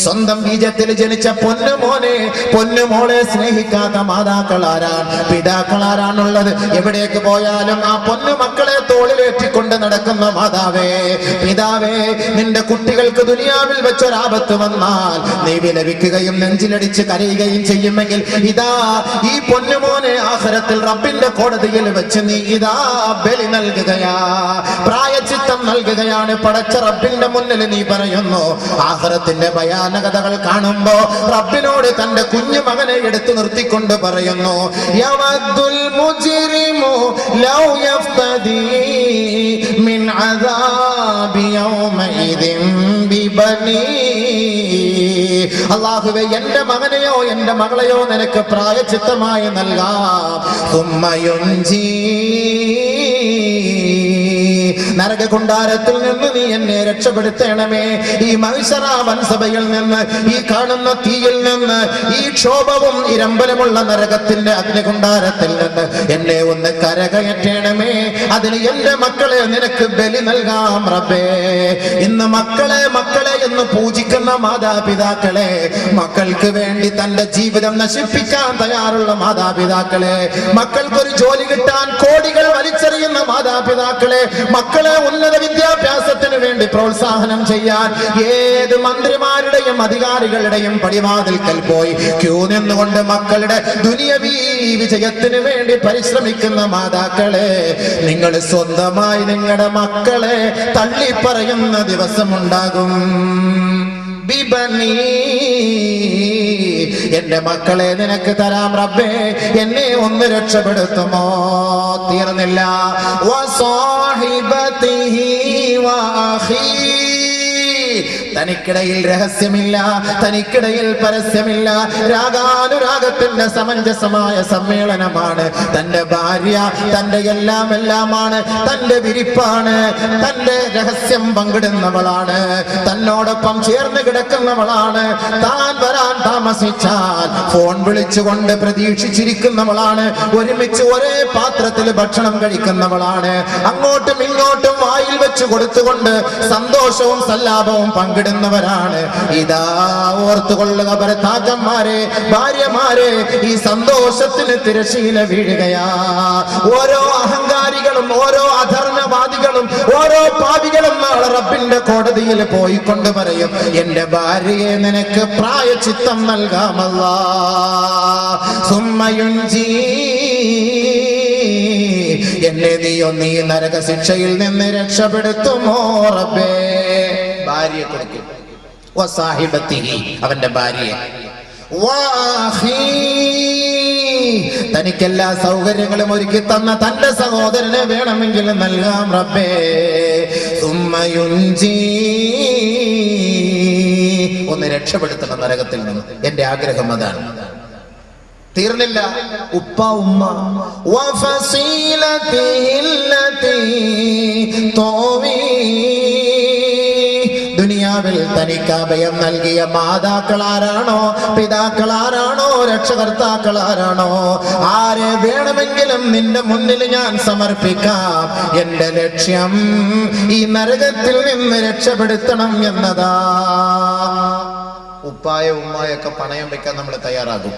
സ്വന്തം ബീജത്തിൽ ജനിച്ച പൊന്നുമോനെ പൊന്നുമോളെ സ്നേഹിക്കാത്ത മാതാക്കളാരാണ്, പിതാക്കളാരാണുള്ളത്? എവിടേക്ക് പോയാലും ആ പൊന്നു മക്കളെ തോളിലേറ്റിക്കൊണ്ട് നടക്കുന്ന മാതാവേ, പിതാവേ, നിന്റെ കുട്ടികൾക്ക് ദുനിയാവിൽ വെച്ചൊരാപത്ത് വന്നാൽ നീ വിലപിക്കുകയും നെഞ്ചിലടിച്ച് കരയുകയും ചെയ്യുമെങ്കിൽ ഇതാ ഈ പൊന്നുമോനെ ആഖിറത്തിൽ റബ്ബിന്റെ കോടതിയിൽ വെച്ച് നീ ഇതാ ബലി നൽകുകയാ, പ്രായച്ചിത്തം നൽകുകയാണ്. പടച്ച റബ്ബിന്റെ മുന്നിൽ നീ പറയുന്നു. ആഖിറത്തിന്റെ ഭയാനകതകൾ കാണുമ്പോ റബ്ബിനോട് തന്റെ കുഞ്ഞു മകനെ എടുത്തു നിർത്തിക്കൊണ്ട് പറയുന്നു, യവദ്ദുൽ മുജ്രിമു ലൗ യഫ്തദി മിൻ അദാബി യൗമഇദിൻ ബിബനീ. അല്ലാഹുവേ, എന്റെ മകനെയോ എന്റെ മകളെയോ നിനക്ക് പ്രായച്ചിത്തമായി നൽകാം. സുമ്മയുൻജി, നരകകുണ്ടാരത്തിൽ നിന്ന് നീ എന്നെ രക്ഷപ്പെടുത്തണമേ. ഈ മഹ്ശറ വൻസഭയിൽ നിന്ന്, ഈ കാണുന്ന തീയിൽ നിന്ന്, ഈ ക്ഷോഭവും ഇരമ്പലമുള്ള നരകത്തിന്റെ അഗ്നികുണ്ടാരത്തിൽ നിന്ന് എന്നെ ഒന്ന് കരകയറ്റണമേ. അതിന് എന്റെ മക്കളെ നിനക്ക് ബലി നൽകാം റബ്ബേ. ഇന്ന് മക്കളെ മക്കളെ എന്ന് പൂജിക്കുന്ന മാതാപിതാക്കളെ, മക്കൾക്ക് വേണ്ടി തന്റെ ജീവിതം നശിപ്പിക്കാൻ തയ്യാറുള്ള മാതാപിതാക്കളെ, മക്കൾക്കൊരു ജോലി കിട്ടാൻ കോടികൾ വലിച്ചെറിയുന്ന മാതാപിതാക്കളെ, മക്കളെ ഉന്നത വിദ്യാഭ്യാസത്തിന് വേണ്ടി പ്രോത്സാഹനം ചെയ്യാൻ ഏത് മന്ത്രിമാരുടെയും അധികാരികളുടെയും പടിവാതിൽക്കൽ പോയി ക്യൂ നിന്നുകൊണ്ട് മക്കളുടെ ദുനിയവീ വിജയത്തിന് വേണ്ടി പരിശ്രമിക്കുന്ന മാതാക്കളെ, നിങ്ങൾ സ്വന്തമായി നിങ്ങളുടെ മക്കളെ തള്ളിപ്പറയുന്ന ദിവസമുണ്ടാകും. ബിബനീ, എന്റെ മക്കളെ നിനക്ക് തരാം റബ്ബേ, എന്നെ ഒന്ന് രക്ഷപ്പെടുത്തുമോ? തീർന്നില്ല. വസാഹിബതിഹി വഅഖീ, തനിക്കിടയിൽ രഹസ്യമില്ല, തനിക്കിടയിൽ പരസ്യമില്ല. രാഗാനുരാഗത്തിന്റെ സമഞ്ജസമായ സമ്മേളനമാണ്. തന്റെ ഭാര്യ തന്റെ എല്ലാം എല്ലാമാണ്, തന്റെ വിരിപ്പാണ്, തന്റെ രഹസ്യം പങ്കിടുന്നവളാണ്, തന്നോടൊപ്പം ചേർന്ന് കിടക്കുന്നവളാണ്. താൻ വരാൻ താമസിച്ചാൽ ഫോൺ വിളിച്ചുകൊണ്ട് പ്രതീക്ഷിച്ചിരിക്കുന്നവളാണ്. ഒരുമിച്ച് ഒരേ പാത്രത്തിൽ ഭക്ഷണം കഴിക്കുന്നവളാണ്. അങ്ങോട്ടും ഇങ്ങോട്ടും വായിൽ വെച്ച് കൊടുത്തുകൊണ്ട് സന്തോഷവും സല്ലാപവും പങ്കിടുന്നവരാണ്. ഇതാ ഓർത്തുകൊള്ളുക ഭർത്താക്കന്മാരെ, ഭാര്യമാരെ, ഈ സന്തോഷത്തിന് തിരശീല വീഴുകയാ. ഓരോ അഹങ്കാരികളും ഓരോ അധർമ്മവാദികളും ഓരോ പാപികളും നാളെ റബ്ബിന്റെ കോടതിയിൽ പോയിക്കൊണ്ട് പറയും, എന്റെ ഭാര്യയെ നിനക്ക് പ്രായച്ചിത്തം നൽകാമല്ലാ. സുമ്മയുൻജി, എന്നെ നീ നരകശിക്ഷയിൽ നിന്ന് രക്ഷപ്പെടുത്തുമോ റബ്ബേ? ഭാര്യയെ കൊടുക്കും. വസാഹിബത്തിഹി, അവന്റെ ഭാര്യയെ. വഅഖീ, തനിക്കെല്ലാ സൗകര്യങ്ങളും ഒരുക്കി തന്ന തന്റെ സഹോദരനെ വേണമെങ്കിൽ നൽകാം റബ്ബേ. സുമ്മയുൻജി, ഒന്ന് രക്ഷപ്പെടുത്തണം നരകത്തിൽ നിന്ന്. എന്റെ ആഗ്രഹം അതാണ്. തീർന്നില്ല. ഉപ്പ ഉമ്മ. ദുനിയാവിൽ തനിക്ക് അഭയം നൽകിയ മാതാക്കളാരാണോ, പിതാക്കളാരാണോ, രക്ഷകർത്താക്കളാരാണോ, ആരെ വേണമെങ്കിലും നിന്റെ മുന്നിൽ ഞാൻ സമർപ്പിക്കാം. എന്റെ ലക്ഷ്യം ഈ നരകത്തിൽ നിന്ന് രക്ഷപ്പെടുത്തണം എന്നതാ. ഉപ്പായ ഉമ്മായൊക്കെ പണയം വെക്കാൻ നമ്മൾ തയ്യാറാകും.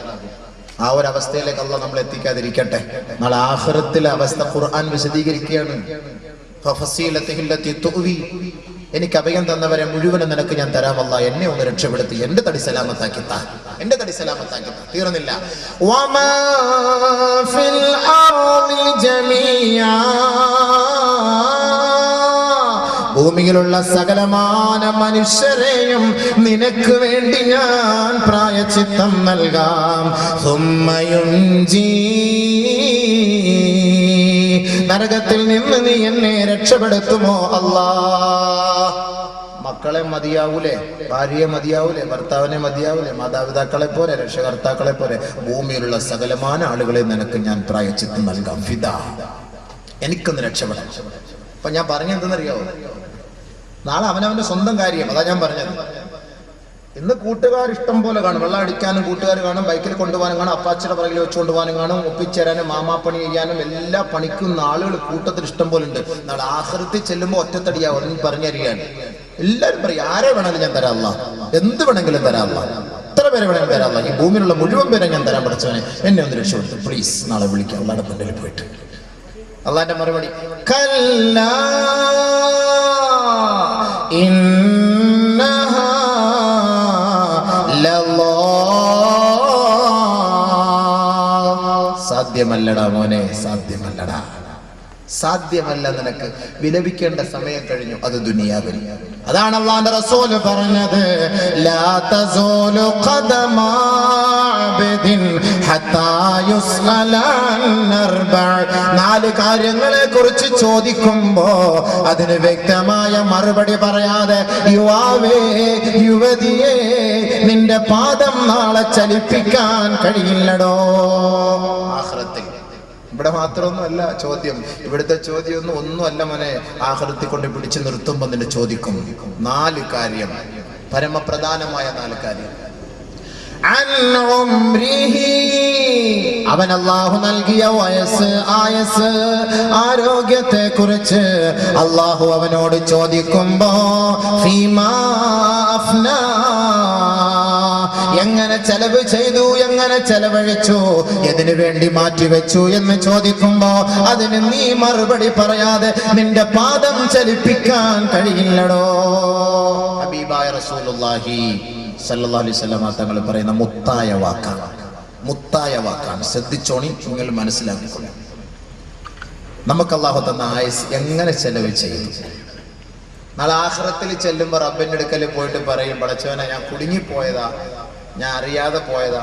ആ ഒരു അവസ്ഥയിലേക്ക് അള്ളാഹ് നമ്മളെ എത്തിക്കാതിരിക്കട്ടെ. നാളെ ആഖിറത്തിലെ അവസ്ഥ ഖുർആൻ വിശദീകരിക്കുകയാണ്. എനിക്ക് അഭയം തന്നവരെ മുഴുവനും നിനക്ക് ഞാൻ തരാം അല്ലാഹ്, എന്നെ ഒന്ന് രക്ഷപ്പെടുത്തി എന്റെ തടി സലാമത്താക്കി താ, എന്റെ തടി സലാമത്താക്കി താ. തീർന്നില്ല. വമാ ഫിൽ അർളി ജമീഅ, ഭൂമിയിലുള്ള സകലമാന മനുഷ്യരെയും നിനക്ക് വേണ്ടി ഞാൻ പ്രായശ്ചിത്തം നൽകാം. നരകത്തിൽ നിന്ന് നീ എന്നെ രക്ഷപ്പെടുത്തുമോ അല്ലാഹ്? മക്കളെ മതിയാവൂലേ, ഭാര്യയെ മതിയാവൂലേ, ഭർത്താവിനെ മതിയാവൂലേ, മാതാപിതാക്കളെ പോലെ, രക്ഷകർത്താക്കളെ പോലെ ഭൂമിയിലുള്ള സകലമാന ആളുകളെ നിനക്ക് ഞാൻ പ്രായശ്ചിത്തം നൽകാം. ഫിദാ, എനിക്കൊന്ന് രക്ഷപ്പെടാം. അപ്പൊ ഞാൻ പറഞ്ഞെന്തെന്നറിയാവോ? നാളെ അവനവന്റെ സ്വന്തം കാര്യം. അതാ ഞാൻ പറഞ്ഞത്. ഇന്ന് കൂട്ടുകാർ ഇഷ്ടം പോലെ കാണും. വെള്ളം അടിക്കാനും കൂട്ടുകാർ കാണും, ബൈക്കിൽ കൊണ്ടുപോകാനും കാണും, അപ്പാച്ചിയുടെ പുറകിൽ വെച്ചുകൊണ്ട് പോകാനും കാണും, ഒപ്പിച്ചേരാനും മാമാപ്പണി ചെയ്യാനും എല്ലാ പണിക്കുന്ന ആളുകൾ കൂട്ടത്തിൽ ഇഷ്ടം പോലെ ഉണ്ട്. നാളെ ആഖിറത്തിൽ ചെല്ലുമ്പോൾ ഒറ്റത്തടിയാവും. അതൊന്നും പറഞ്ഞറിയാൻ എല്ലാവരും പറയും, ആരെ വേണമെങ്കിലും ഞാൻ തരാം അല്ലാഹ്, എന്ത് വേണമെങ്കിലും തരാം അല്ലാഹ്, എത്ര പേരെ വേണമെങ്കിലും തരാം അല്ലാഹ്, ഈ ഭൂമിയിലുള്ള മുഴുവൻ പേരെ ഞാൻ തരാൻ പഠിച്ചവനെ, എന്നെ ഒന്ന് രക്ഷപ്പെടുത്തു പ്ലീസ്, നാളെ വിളിക്കാം അല്ലാഹുടെ മുന്നിൽ പോയിട്ട്. അള്ളാന്റെ മറുപടി, കല്ലാ ഇന്നഹാ ലല്ലാ, സാധ്യമല്ലടാ മോനെ, സാധ്യമല്ലടാ, സാധ്യമല്ല. നിനക്ക് വിലപിക്കേണ്ട സമയം കഴിഞ്ഞു, അത് ദുനിയാവിൽ. അതാണ് അല്ലാഹുവിന്റെ റസൂൽ പറഞ്ഞത്, ലാ തസൂലു ഖദമാ അബ്ദിൻ ഹത്താ യുസ്അല അൻ അർബഅ. 4 കാര്യങ്ങളെ കുറിച്ച് ചോദിക്കുമ്പോ അതിന് വ്യക്തമായ മറുപടി പറയാതെ, യുവാവേ, യുവതിയെ, നിന്റെ പാദം നാളെ ചലിപ്പിക്കാൻ കഴിയില്ലടോ. ആഖിറത്തിൽ ഇവിടെ മാത്രമൊന്നുമല്ല ചോദ്യം. ഇവിടുത്തെ ചോദ്യം ഒന്നുമല്ല മോനെ. ആഖിറത്തിൽ കൊണ്ട് പിടിച്ചു നിർത്തുമ്പോ നിന്നെ ചോദിക്കും 4 കാര്യം, പരമപ്രധാനമായ 4 കാര്യം. അവൻ അല്ലാഹു നൽകിയ വയസ്സ്, ആയസ്, ആരോഗ്യത്തെ കുറിച്ച് അല്ലാഹു അവനോട് ചോദിക്കുമ്പോ, ഫീമാ അഫ്നാ, എങ്ങനെ ചെലവ് ചെയ്തു, എങ്ങനെ ചെലവഴിച്ചു, എതിനു വേണ്ടി മാറ്റിവെച്ചു എന്ന് ചോദിക്കുമ്പോ അതിന് നീ മറുപടി പറയാതെ നിന്റെ പാദം ചലിപ്പിക്കാൻ കഴിയില്ലടോ. ഹബീബായ റസൂലുള്ളാഹി സല്ലല്ലാഹു അലൈഹി വസല്ലം തങ്ങൾ പറയുന്ന മുത്തായ വാക്കാണ്, മുത്തായ വാക്കാണ്. ശ്രദ്ധിച്ചോണി, നിങ്ങൾ മനസ്സിലാക്കിക്കൊള്ളു. നമുക്ക് അല്ലാഹു തന്ന ആയുസ് എങ്ങനെ ചെലവ് ചെയ്തു? നാളെ ആഖിറത്തിൽ ചെല്ലുമ്പോൾ റബ്ബിന്റെ അടുക്കൽ പോയിട്ട് പറയും, പടച്ചവനെ, ഞാൻ കുടുങ്ങിപ്പോയതാ, ഞാൻ അറിയാതെ പോയതാ,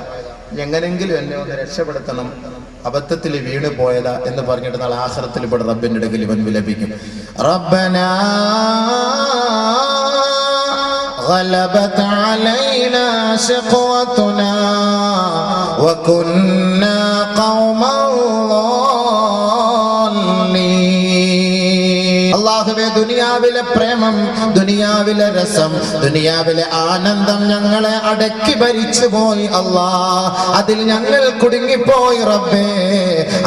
എങ്ങനെങ്കിലും എന്നെ ഒന്ന് രക്ഷപ്പെടുത്തണം, അബദ്ധത്തിൽ വീണ് പോയതാ എന്ന് പറഞ്ഞിട്ട് നാളെ ആഖിറത്തിൽ ഇവിടെ റബ്ബിന്റെ അടുക്കൽ ഇവൻ വിലപിക്കും, റബ്ബനാ غلبت علينا شقوتنا وكنا قوما ضالين. അല്ലാഹുവേ, ദുനിയാവിലെ പ്രേമം, ദുനിയാവിലെ രസം, ദുനിയാവിലെ ആനന്ദം ഞങ്ങളെ അടക്കി ഭരിച്ചു പോയി അല്ലാഹ്. അതിൽ ഞങ്ങൾ കുടുങ്ങിപ്പോയി റബ്ബേ,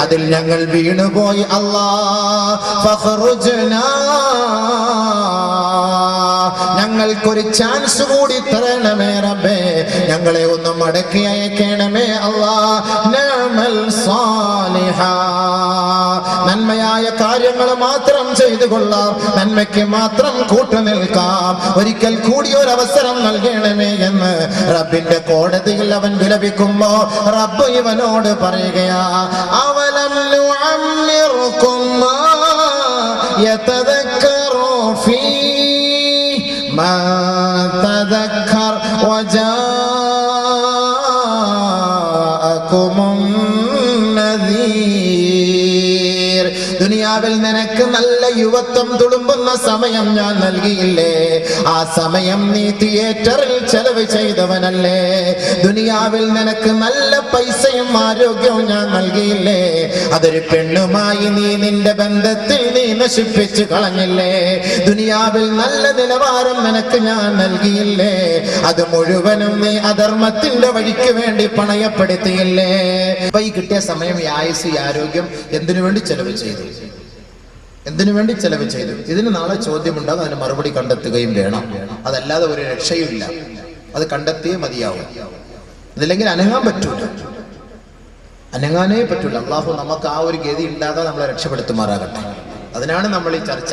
അതിൽ ഞങ്ങൾ വീണുപോയി അല്ലാഹ്. ഫഖ്റുജ്നാ, ഞങ്ങൾക്കൊരു ചാൻസ് കൂടി തരണമേ റബ്ബേ, ഞങ്ങളെ ഒന്ന് മടക്കി അയക്കണമേ അല്ലാഹ്. നഅമൽ സാലിഹാ, നന്മയായ കാര്യങ്ങൾ മാത്രം ചെയ്തു കൊള്ളാം, നന്മയ്ക്ക് മാത്രം കൂട്ടുനിൽക്കാം, ഒരിക്കൽ കൂടി ഒരു അവസരം നൽകണമേ എന്ന് റബ്ബിന്റെ കോടതിയിൽ അവൻ വിലപിക്കുമ്പോ റബ്ബ് ഇവനോട് പറയുകയാ, അവലം നുഅമ്മിറുകും മാ യതദക്കറു ഫീ മാ തദക്കർ വജാഅകുമുൻ നദീർ. ദുനിയാവിൽ നിനക്ക് നല്ല യുവത്വം തുളുമ്പുന്ന സമയം ഞാൻ നൽകിയില്ലേ? ആ സമയം നീ തിയേറ്ററിൽ ചെലവ് ചെയ്തവനല്ലേ? ദുനിയാവിൽ നിനക്ക് നല്ല പൈസയും ആരോഗ്യവും ഞാൻ നൽകിയില്ലേ? അതൊരു പെണ്ണുമായി നീ നിന്റെ ബന്ധത്തിൽ നീ നശിപ്പിച്ചു കളഞ്ഞില്ലേ? ദുനിയാവിൽ നല്ല നിലവാരം നിനക്ക് ഞാൻ നൽകിയില്ലേ? അത് മുഴുവനും നീ അധർമ്മത്തിന്റെ വഴിക്ക് വേണ്ടി പണയപ്പെടുത്തിയില്ലേ? അപ്പൊ ഈ കിട്ടിയ സമയം, ഈ ആയുസ്, ഈ ആരോഗ്യം എന്തിനു വേണ്ടി ചെലവ് ചെയ്തു? എന്തിനു വേണ്ടി ചെലവ് ചെയ്തു? ഇതിന് നാളെ ചോദ്യമുണ്ടാകും, അതിന് മറുപടി കണ്ടെത്തുകയും വേണം. അതല്ലാതെ ഒരു രക്ഷയുമില്ല, അത് കണ്ടെത്തിയേ മതിയാവും. ഇതില്ലെങ്കിൽ അനങ്ങാൻ പറ്റൂല. അനങ്ങാനേ പറ്റൂല. അള്ളാഹു നമുക്ക് ആ ഒരു ഗതി ഉണ്ടാകാതെ നമ്മളെ രക്ഷപ്പെടുത്തുമാറാകട്ടെ. അതിനാണ് നമ്മൾ ഈ ചർച്ച.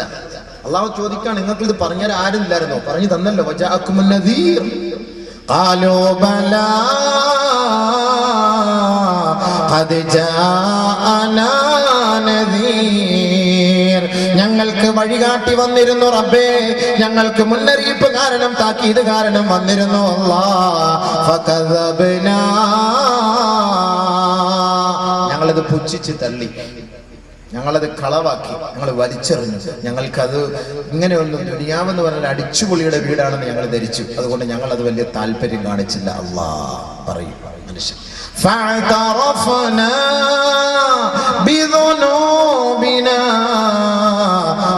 അള്ളാഹു ചോദിക്കാണ്, നിങ്ങൾക്ക് ഇത് പറഞ്ഞാൽ ആരും ഇല്ലായിരുന്നോ? പറഞ്ഞു തന്നല്ലോ. വജാഅക്കുമുൻ നദീർ ഖാലൂ ബലാ ഖദ് ജാഅനാ നദീർ. ഞങ്ങൾക്ക് വഴികാട്ടി വന്നിരുന്നു റബ്ബേ, ഞങ്ങൾക്ക് മുന്നറിയിപ്പ് കാരണം താക്കീത് കാരണം വന്നിരുന്നു അല്ലാഹ്. ഫകദബ്നാ, ഞങ്ങളത് പുച്ഛിച്ച് തള്ളി, ഞങ്ങളത് കളവാക്കി, ഞങ്ങൾ വലിച്ചെറിഞ്ഞു. ഞങ്ങൾക്കത് ഇങ്ങനെയൊന്നും ദുനിയാവെന്ന് പറഞ്ഞാൽ അടിച്ചുപൊളിയുടെ വീടാണെന്ന് ഞങ്ങൾ ധരിച്ചു. അതുകൊണ്ട് ഞങ്ങൾ അത് വലിയ താല്പര്യം കാണിച്ചില്ല. അല്ലാഹ് പറയും മനുഷ്യൻ. ഫഅതറഫനാ ബിദുനൂബിനാ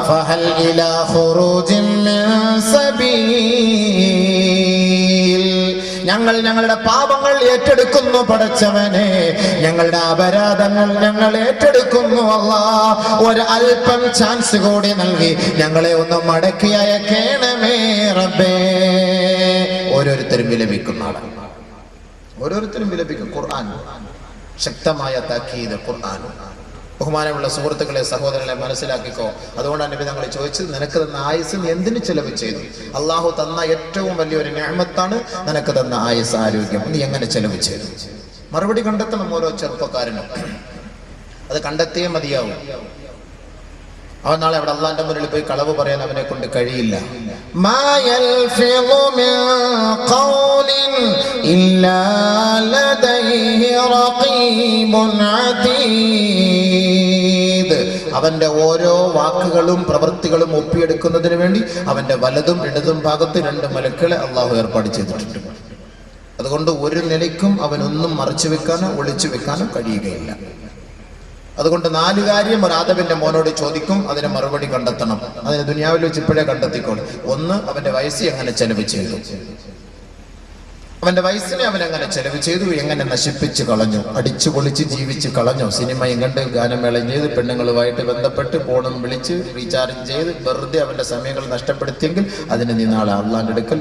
ഫഹൽ ഇലാ ഖുറൂജിൻ മിൻ സബീൽ. ഞങ്ങൾ ഞങ്ങളുടെ പാപങ്ങൾ ഏറ്റെടുക്കുന്നു പടച്ചവനെ, ഞങ്ങളുടെ അപരാധങ്ങൾ ഞങ്ങൾ ഏറ്റെടുക്കുന്നു അല്ലാഹ്. ഒരു അല്പം ചാൻസ് കൂടി നൽകി ഞങ്ങളെ ഒന്ന് മടക്കി അയക്കണമേ റബ്ബേ. ഓരോരുത്തരും വിലപിക്കുന്നതാണ്, ഓരോരുത്തരും വിലപിക്കും. ഖുർആൻ ശക്തമായ താക്കീത്. ഖുർആൻ ബഹുമാനമുള്ള സുഹൃത്തുക്കളെ, സഹോദരങ്ങളെ, മനസ്സിലാക്കിക്കോ. അതുകൊണ്ടാണ് നബി തങ്ങൾ ചോദിച്ചത്, നിനക്ക് തന്ന ആയുസ് നീ എന്തിനു ചെലവ് ചെയ്തു? അള്ളാഹു തന്ന ഏറ്റവും വലിയൊരു നിഅമത്താണ് നിനക്ക് തന്ന ആയുസ്, ആരോഗ്യം. നീ എങ്ങനെ ചെലവ് ചെയ്തു? മറുപടി കണ്ടെത്തണം ഓരോ ചെറുപ്പക്കാരനും. അത് കണ്ടെത്തിയേ മതിയാവും. അവൻ നാളെ അവിടെ അള്ളാന്റെ മുന്നിൽ പോയി കളവ് പറയാൻ അവനെ കൊണ്ട് കഴിയില്ല. അവന്റെ ഓരോ വാക്കുകളും പ്രവൃത്തികളും ഒപ്പിയെടുക്കുന്നതിന് വേണ്ടി അവന്റെ വലതും ഇടതും ഭാഗത്ത് 2 മലക്കുകളെ അള്ളാഹു ഏർപ്പാട് ചെയ്തിട്ടുണ്ട്. അതുകൊണ്ട് ഒരു നിലയ്ക്കും അവനൊന്നും മറച്ചു വെക്കാനോ ഒളിച്ചു വെക്കാനോ കഴിയുകയില്ല. അതുകൊണ്ട് 4 കാര്യം ഒരു ആദമിന്റെ മോനോട് ചോദിക്കും, അതിന് മറുപടി കണ്ടെത്തണം. അതിന് ദുനിയാവിൽ വെച്ച് ഇപ്പോഴേ കണ്ടെത്തിക്കോളും. 1, അവന്റെ വയസ്സ് എങ്ങനെ ചെലവ് ചെയ്തു, അവന്റെ വയസ്സിനെ അവൻ എങ്ങനെ ചെലവ് ചെയ്തു, എങ്ങനെ നശിപ്പിച്ച് കളഞ്ഞു, അടിച്ചു പൊളിച്ച് ജീവിച്ച് കളഞ്ഞു. സിനിമയും കണ്ട് ഗാനമേളം ചെയ്ത് പെണ്ണുങ്ങളുമായിട്ട് ബന്ധപ്പെട്ട് ഫോണും വിളിച്ച് റീചാർജ് ചെയ്ത് വെറുതെ അവന്റെ സമയങ്ങൾ നഷ്ടപ്പെടുത്തിയെങ്കിൽ അതിന് നീ നാളെ അള്ളാന്റെ അടുക്കൽ